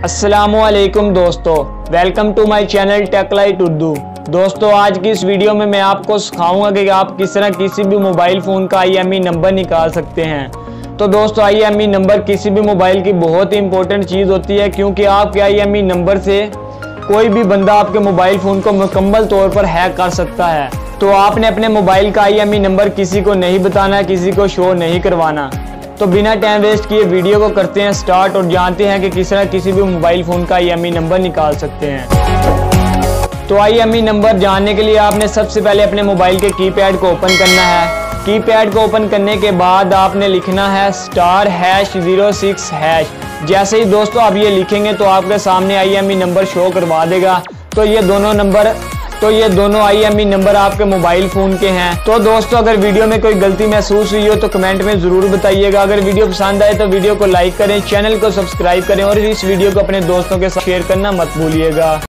अस्सलामुअलैकुम दोस्तों, welcome to my channel Techlight Urdu. दोस्तों, आज की इस वीडियो में मैं आपको सिखाऊंगा कि आप किस तरह किसी भी मोबाइल फ़ोन का IMEI नंबर निकाल सकते हैं। तो दोस्तों, IMEI नंबर किसी भी मोबाइल की बहुत ही इंपॉर्टेंट चीज़ होती है, क्योंकि आपके IMEI नंबर से कोई भी बंदा आपके मोबाइल फ़ोन को मुकम्मल तौर पर हैक कर सकता है। तो आपने अपने मोबाइल का IMEI नंबर किसी को नहीं बताना, किसी को शो नहीं करवाना। तो बिना टाइम वेस्ट किए वीडियो को करते हैं स्टार्ट और जानते हैं कि किस तरह किसी भी मोबाइल फ़ोन का IMEI नंबर निकाल सकते हैं। तो IMEI नंबर जानने के लिए आपने सबसे पहले अपने मोबाइल के कीपैड को ओपन करना है। कीपैड को ओपन करने के बाद आपने लिखना है *#06#। जैसे ही दोस्तों आप ये लिखेंगे तो आपके सामने IMEI नंबर शो करवा देगा। तो ये दोनों IMEI नंबर आपके मोबाइल फ़ोन के हैं। तो दोस्तों, अगर वीडियो में कोई गलती महसूस हुई हो तो कमेंट में ज़रूर बताइएगा। अगर वीडियो पसंद आए तो वीडियो को लाइक करें, चैनल को सब्सक्राइब करें और इस वीडियो को अपने दोस्तों के साथ शेयर करना मत भूलिएगा।